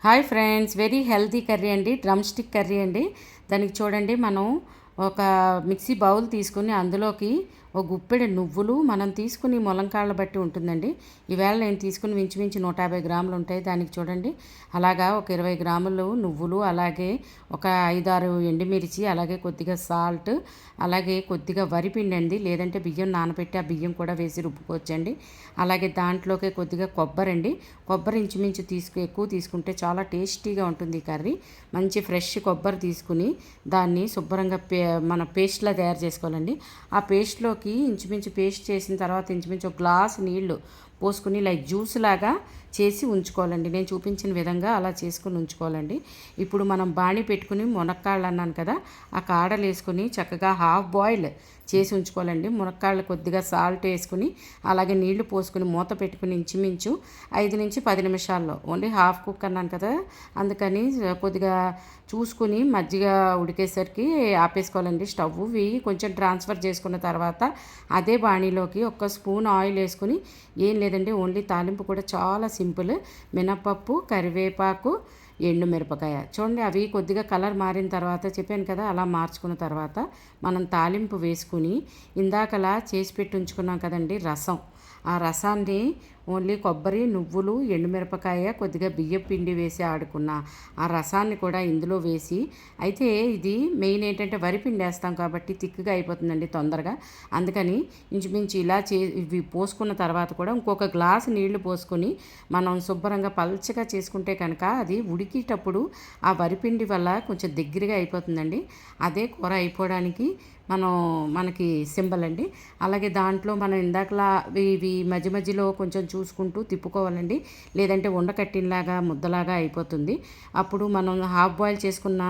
Hi friends, very healthy curry అండి. Drum stick curry అండి. దానికి చూడండి, మనం ఒక మిక్సీ బౌల్ తీసుకుని అందులోకి ఒక గుప్పెడు నువ్వులు, మనం తీసుకుని ములంకాళ్ళ బట్టి ఉంటుందండి. ఈవేళ నేను తీసుకుని మించుమించు 150 గ్రాములు ఉంటాయి. దానికి చూడండి, అలాగా ఒక 20 గ్రాములు నువ్వులు, అలాగే ఒక 5-6 ఎండుమిర్చి, అలాగే కొద్దిగా సాల్ట్, అలాగే కొద్దిగా వరిపిండి అండి, లేదంటే బియ్యం నానబెట్టి ఆ బియ్యం కూడా వేసి రుబ్బుకోవచ్చండి. అలాగే దాంట్లోకి కొద్దిగా కొబ్బరి అండి. కొబ్బరి ఇంచుమించు ఎక్కువ తీసుకుంటే చాలా టేస్టీగా ఉంటుంది కర్రీ. మంచి ఫ్రెష్ కొబ్బరి తీసుకుని దాన్ని శుభ్రంగా మన పేస్ట్లా తయారు చేసుకోవాలండి. ఆ పేస్ట్లోకి ఇంచుమించు పేస్ట్ చేసిన తర్వాత ఇంచుమించు ఒక గ్లాస్ నీళ్లు పోసుకుని లైక్ జ్యూస్ లాగా చేసి ఉంచుకోవాలండి. నేను చూపించిన విధంగా అలా చేసుకుని ఉంచుకోవాలండి. ఇప్పుడు మనం బాణీ పెట్టుకుని మునక్కాళ్ళు అన్నాను కదా, ఆ కాడలు వేసుకుని చక్కగా హాఫ్ బాయిల్ చేసి ఉంచుకోవాలండి. మునక్కాళ్ళు కొద్దిగా సాల్ట్ వేసుకుని అలాగే నీళ్లు పోసుకుని మూత పెట్టుకుని ఇంచుమించు 5 నుంచి 10 నిమిషాల్లో, ఓన్లీ హాఫ్ కుక్ అన్నాను కదా, అందుకని కొద్దిగా చూసుకుని మజ్జిగ ఉడికేసరికి ఆపేసుకోవాలండి. స్టవ్ కొంచెం ట్రాన్స్ఫర్ చేసుకున్న తర్వాత అదే బాణీలోకి ఒక స్పూన్ ఆయిల్ వేసుకుని, ఏం లేదండి, ఓన్లీ తాలింపు కూడా చాలా సింపుల్. మినపప్పు, కరివేపాకు, ఎండుమిరపకాయ చూడండి, అవి కొద్దిగా కలర్ మారిన తర్వాత చెప్పాను కదా, అలా మార్చుకున్న తర్వాత మనం తాలింపు వేసుకుని ఇందాకలా చేసి పెట్టి ఉంచుకున్నాం కదండి రసం, ఆ రసాన్ని ఓన్లీ కొబ్బరి, నువ్వులు, ఎండుమిరపకాయ, కొద్దిగా బియ్యం పిండి వేసి ఆడుకున్న ఆ రసాన్ని కూడా ఇందులో వేసి, అయితే ఇది మెయిన్ ఏంటంటే వరిపిండి వేస్తాం కాబట్టి థిక్గా అయిపోతుందండి తొందరగా. అందుకని ఇంచుమించు ఇలా ఇవి పోసుకున్న తర్వాత కూడా ఇంకొక గ్లాసు నీళ్లు పోసుకొని మనం శుభ్రంగా పల్చగా చేసుకుంటే కనుక అది ఉడికేటప్పుడు ఆ వరిపిండి వల్ల కొంచెం దగ్గరగా అయిపోతుందండి. అదే కూర అయిపోవడానికి మనకి సింబల్ అండి. అలాగే దాంట్లో మనం ఇందాకలా ఇవి మధ్య మధ్యలో కొంచెం చూసుకుంటూ తిప్పుకోవాలండి, లేదంటే ఉండకట్టినలాగా ముద్దలాగా అయిపోతుంది. అప్పుడు మనం హాఫ్ బాయిల్ చేసుకున్న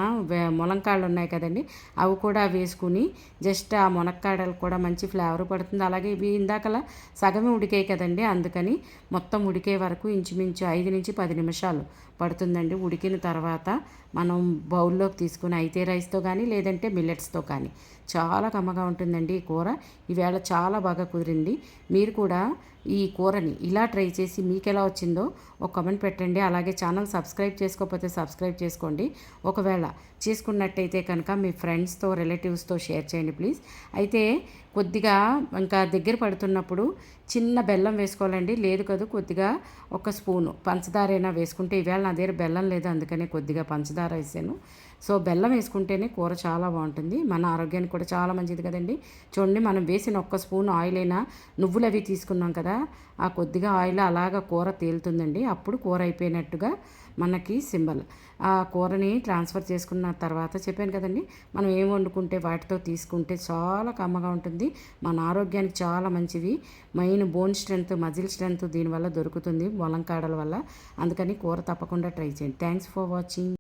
ములంకాళ్ళు ఉన్నాయి కదండి, అవి కూడా వేసుకుని జస్ట్ ఆ మునక్కాడలు కూడా మంచి ఫ్లేవర్ పడుతుంది. అలాగే ఇవి ఇందాకలా సగమే ఉడికాయి కదండి, అందుకని మొత్తం ఉడికే వరకు ఇంచుమించు 5 నుంచి 10 నిమిషాలు పడుతుందండి. ఉడికిన తర్వాత మనం బౌల్లోకి తీసుకుని అయితే రైస్తో కానీ లేదంటే మిల్లెట్స్తో కానీ చాలా కమ్మగా ఉంటుందండి ఈ కూర. ఈవేళ చాలా బాగా కుదిరింది. మీరు కూడా ఈ కూరని ఇలా ట్రై చేసి మీకు ఎలా వచ్చిందో ఒక కామెంట్ పెట్టండి. అలాగే ఛానల్ సబ్స్క్రైబ్ చేసుకోకపోతే సబ్స్క్రైబ్ చేసుకోండి. ఒకవేళ చేసుకున్నట్టయితే కనుక మీ ఫ్రెండ్స్తో, రిలేటివ్స్తో షేర్ చేయండి ప్లీజ్. అయితే కొద్దిగా ఇంకా దగ్గర పడుతున్నప్పుడు చిన్న బెల్లం వేసుకోవాలండి. లేదు కదా, కొద్దిగా ఒక స్పూను పంచదార అయినా వేసుకుంటే, ఈవేళ నా దగ్గర బెల్లం లేదు అందుకనే కొద్దిగా పంచదార వేసాను. సో బెల్లం వేసుకుంటేనే కూర చాలా బాగుంటుంది, మన ఆరోగ్యానికి కూడా చాలా మంచిది కదండి. చూడండి, మనం వేసిన ఒక్క స్పూన్ ఆయిల్ అయినా, నువ్వులు అవి తీసుకున్నాం కదా, ఆ కొద్దిగా ఆయిల్ అలాగ కూర తేలుతుందండి. అప్పుడు కూర అయిపోయినట్టుగా మనకి సింబల్. ఆ కూరని ట్రాన్స్ఫర్ చేసుకున్న తర్వాత చెప్పాను కదండి, మనం ఏం వండుకుంటే వాటితో తీసుకుంటే చాలా కమ్మగా ఉంటుంది, మన ఆరోగ్యానికి చాలా మంచివి. Main bone strength, muscle strength దీనివల్ల దొరుకుతుంది ములంకాడల వల్ల. అందుకని కూర తప్పకుండా ట్రై చేయండి. Thanks for watching.